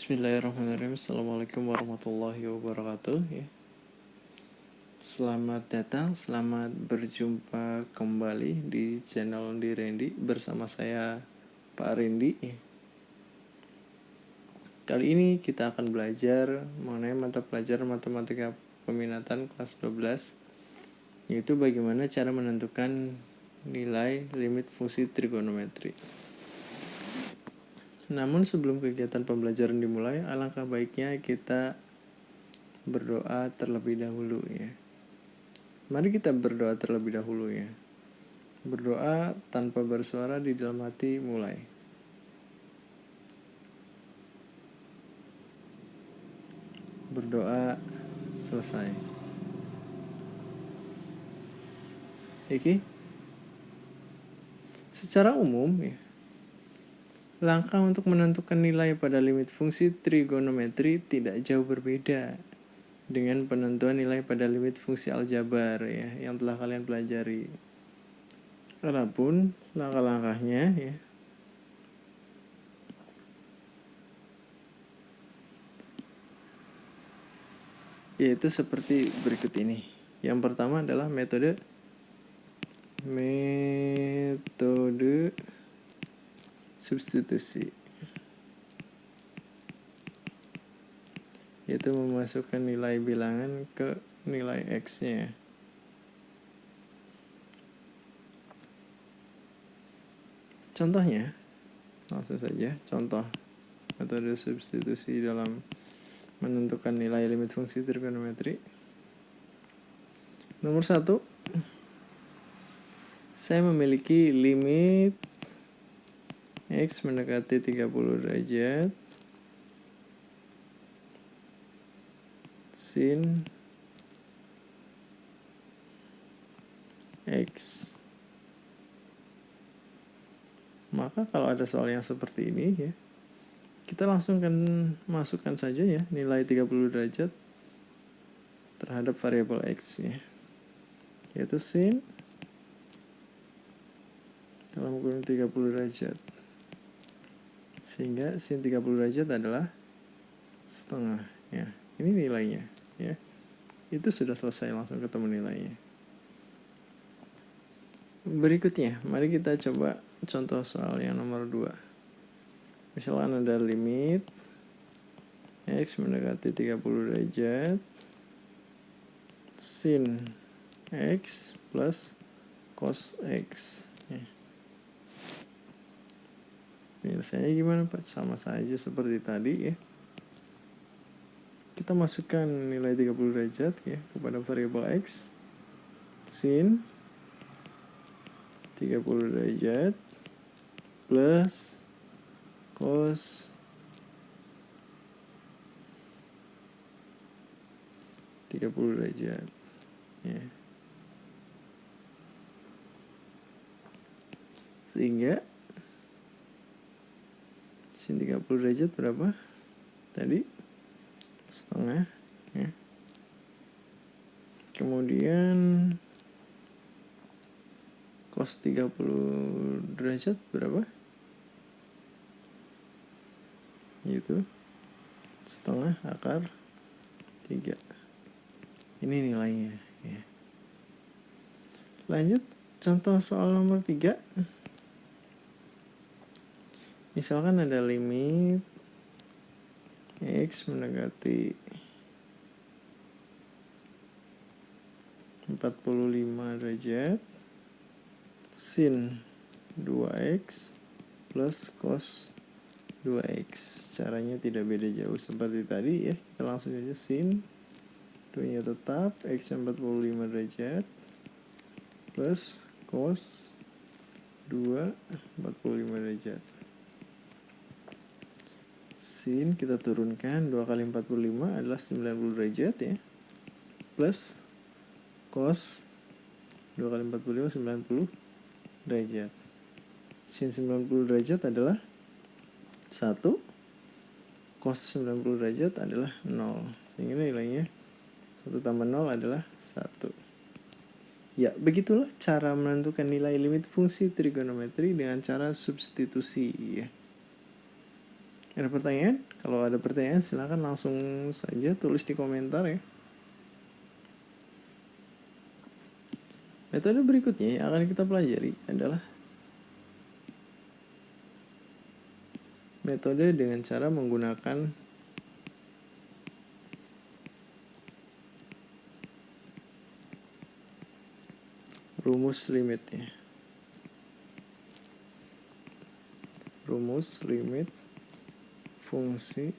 Bismillahirrahmanirrahim. Assalamualaikum warahmatullahi wabarakatuh ya. Selamat datang, selamat berjumpa kembali di channel di Randy bersama saya Pak Randy ya. Kali ini kita akan belajar mengenai mata pelajaran matematika peminatan kelas 12, yaitu bagaimana cara menentukan nilai limit fungsi trigonometri. Namun sebelum kegiatan pembelajaran dimulai, alangkah baiknya kita berdoa terlebih dahulu ya. Mari kita berdoa terlebih dahulu ya. Berdoa tanpa bersuara di dalam hati mulai. Berdoa selesai. Iki secara umum ya, langkah untuk menentukan nilai pada limit fungsi trigonometri tidak jauh berbeda dengan penentuan nilai pada limit fungsi aljabar ya, yang telah kalian pelajari. Adapun langkah-langkahnya ya, yaitu seperti berikut ini. Yang pertama adalah metode substitusi, yaitu memasukkan nilai bilangan ke nilai X-nya. Contohnya, langsung saja contoh metode substitusi dalam menentukan nilai limit fungsi trigonometri. Nomor 1, saya memiliki limit X mendekati 30 derajat sin X. Maka kalau ada soal yang seperti ini ya, kita langsung kan masukkan saja ya nilai 30 derajat terhadap variabel X ya, yaitu sin dalam kurung 30 derajat, sehingga sin 30 derajat adalah setengah ya. Ini nilainya ya. Itu sudah selesai, langsung ketemu nilainya. Berikutnya, mari kita coba contoh soal yang nomor 2. Misalkan ada limit X mendekati 30 derajat sin X plus cos X ya. Penyelesaiannya gimana Pak? Sama saja seperti tadi ya. Kita masukkan nilai 30 derajat ya kepada variabel X. Sin 30 derajat plus cos 30 derajat ya. Sehingga sin 30 derajat berapa? Tadi setengah ya. Kemudian cos 30 derajat berapa? Itu setengah akar 3. Ini nilainya ya. Lanjut contoh soal nomor 3. Misalkan ada limit X mendekati 45 derajat sin 2X plus cos 2X. Caranya tidak beda jauh seperti tadi ya. Kita langsung saja sin 2 nya tetap, X nya 45 derajat plus cos 2 45 derajat. Sin kita turunkan, 2 kali 45 adalah 90 derajat ya, plus cos 2 kali 45 90 derajat. Sin 90 derajat adalah 1, cos 90 derajat adalah 0, sehingga nilainya 1 tambah 0 adalah 1. Ya, begitulah cara menentukan nilai limit fungsi trigonometri dengan cara substitusi ya. Ada pertanyaan? Kalau ada pertanyaan silahkan langsung saja tulis di komentar ya. Metode berikutnya yang akan kita pelajari adalah metode dengan cara menggunakan rumus limitnya. Rumus limit fungsi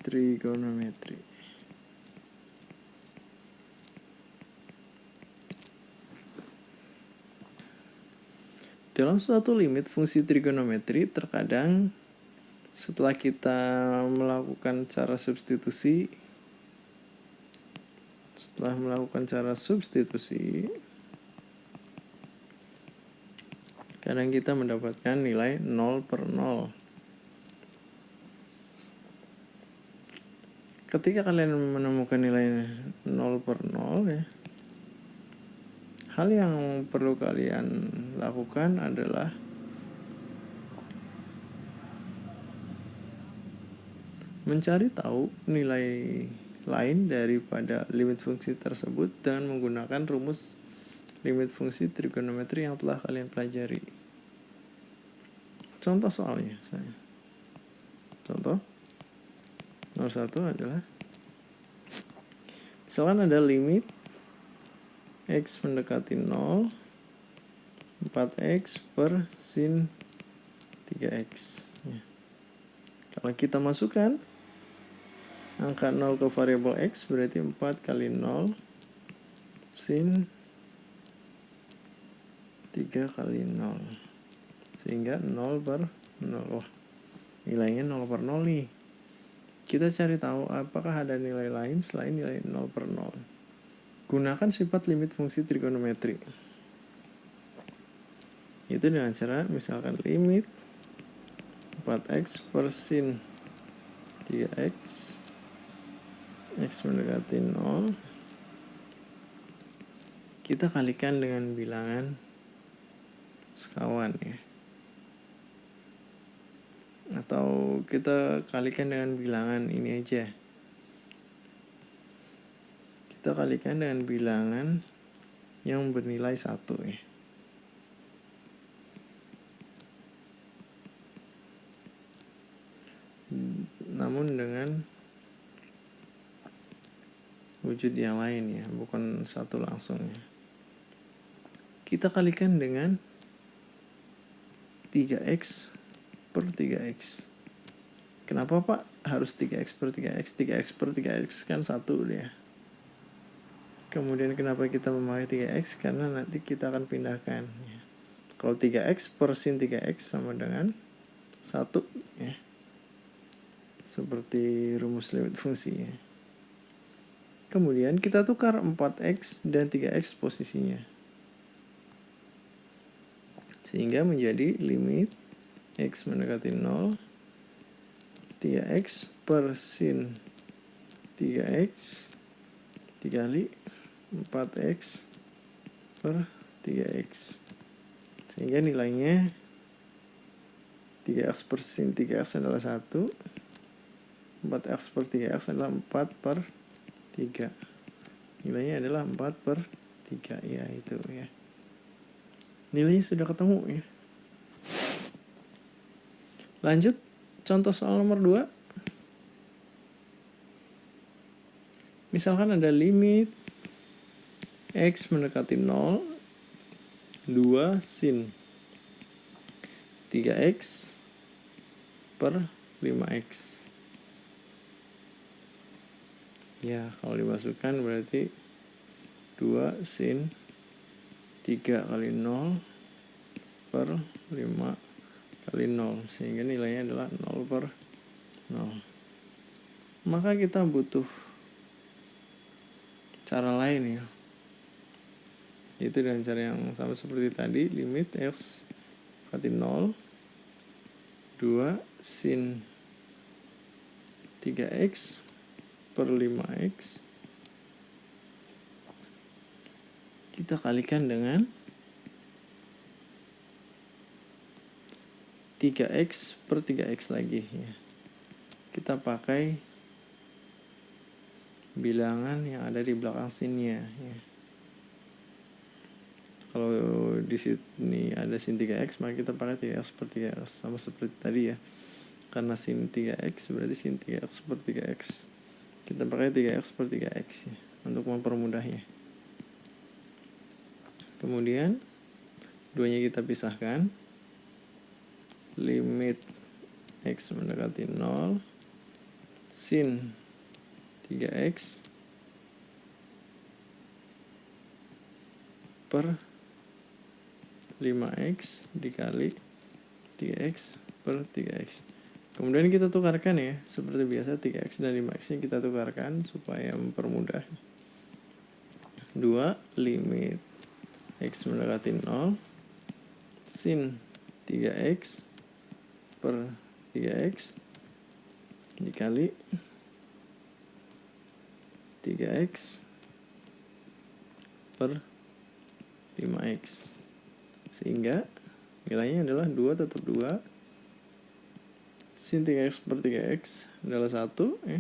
trigonometri. Dalam suatu limit fungsi trigonometri, terkadang setelah kita melakukan cara substitusi, kadang kita mendapatkan nilai 0/0. Ketika kalian menemukan nilai 0/0 ya, hal yang perlu kalian lakukan adalah mencari tahu nilai lain daripada limit fungsi tersebut dengan menggunakan rumus limit fungsi trigonometri yang telah kalian pelajari. Contoh soalnya saya. Contoh 01 adalah misalkan ada limit x mendekati 0 4x per sin 3x ya. Kalau kita masukkan angka 0 ke variabel x berarti 4 kali 0 sin 3 kali 0 sehingga 0/0. Wah, nilainya 0/0 nih. Kita cari tahu apakah ada nilai lain selain nilai 0/0. Gunakan sifat limit fungsi trigonometri. Itu dengan cara misalkan limit 4x per sin 3x x mendekati 0 kita kalikan dengan bilangan sekawan ya, atau kita kalikan dengan bilangan ini aja, kita kalikan dengan bilangan yang bernilai 1 ya. Namun dengan wujud yang lain ya, bukan 1 langsung ya. Kita kalikan dengan 3x per 3x. Kenapa Pak harus 3x per 3x? 3x per 3x kan 1 dia. Kemudian kenapa kita memakai 3x? Karena nanti kita akan pindahkan ya. Kalau 3x per sin 3x sama dengan 1 ya, seperti rumus limit fungsi ya. Kemudian kita tukar 4x dan 3x posisinya, sehingga menjadi limit x mendekati 0 3x per sin 3x dikali 4x per 3x, sehingga nilainya 3x per sin 3x adalah 1, 4x per 3x adalah 4 per 3, nilainya adalah 4 per 3 ya, itu ya. Nilainya sudah ketemu ya. Lanjut contoh soal nomor 2. Misalkan ada limit x mendekati 0 2 sin 3x per 5x. Ya, kalau dimasukkan berarti 2 sin 3 kali 0 per 5 kali 0, sehingga nilainya adalah 0/0. Maka kita butuh cara lain ya, itu dengan cara yang sama seperti tadi, limit x mendekati 0 2 sin 3x per 5x kita kalikan dengan 3x per 3x lagi ya. Kita pakai bilangan yang ada di belakang sinnya ya. Kalau di sini ada sin 3x, maka kita pakai 3x per 3x sama seperti tadi ya. Karena sin 3x berarti sin 3x per 3x. Kita pakai 3x per 3x ya, untuk mempermudahnya. Kemudian duanya kita pisahkan. Limit x mendekati 0 sin 3x per 5x dikali 3x per 3x. Kemudian kita tukarkan ya, seperti biasa 3x dan 5x nya kita tukarkan supaya mempermudah. 2 limit x mendekati 0 sin 3x per 3x dikali 3x per 5x, sehingga nilainya adalah 2 tetap 2, sin 3x per 3x adalah 1 ya.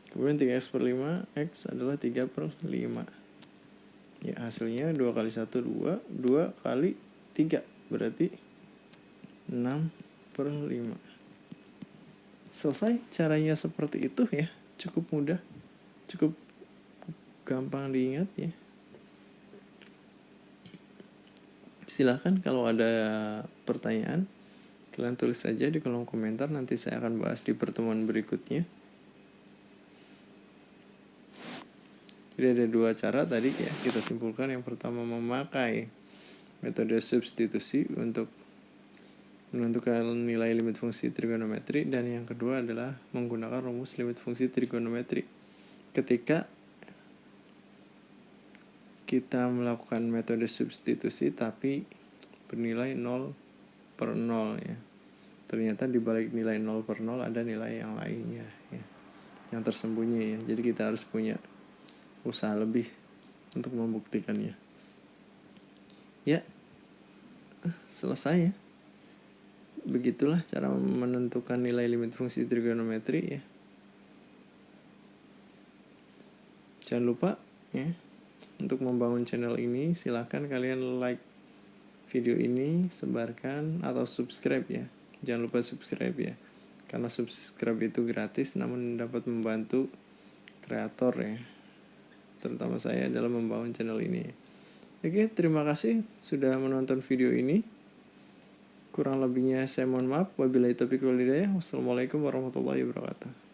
Kemudian 3x per 5x adalah 3 per 5 ya, hasilnya 2 kali 1 2, 2 kali 3 berarti 6 per 5. Selesai. Caranya seperti itu ya, cukup mudah, cukup gampang diingat ya. Silahkan kalau ada pertanyaan, kalian tulis saja di kolom komentar, nanti saya akan bahas di pertemuan berikutnya. Jadi ada dua cara tadi ya, kita simpulkan. Yang pertama memakai metode substitusi untuk menentukan nilai limit fungsi trigonometri, dan yang kedua adalah menggunakan rumus limit fungsi trigonometri ketika kita melakukan metode substitusi tapi bernilai 0 per 0 ya. Ternyata di balik nilai 0 per 0 ada nilai yang lainnya ya, yang tersembunyi ya. Jadi kita harus punya usaha lebih untuk membuktikannya. Ya, selesai ya. Begitulah cara menentukan nilai limit fungsi trigonometri ya. Jangan lupa ya, untuk membangun channel ini silahkan kalian like video ini, sebarkan atau subscribe ya. Jangan lupa subscribe ya, karena subscribe itu gratis namun dapat membantu kreator ya, terutama saya dalam membangun channel ini. Oke, terima kasih sudah menonton video ini. Kurang lebihnya saya mohon maaf. Wabillahi taufiq wal hidayah. Wassalamualaikum warahmatullahi wabarakatuh.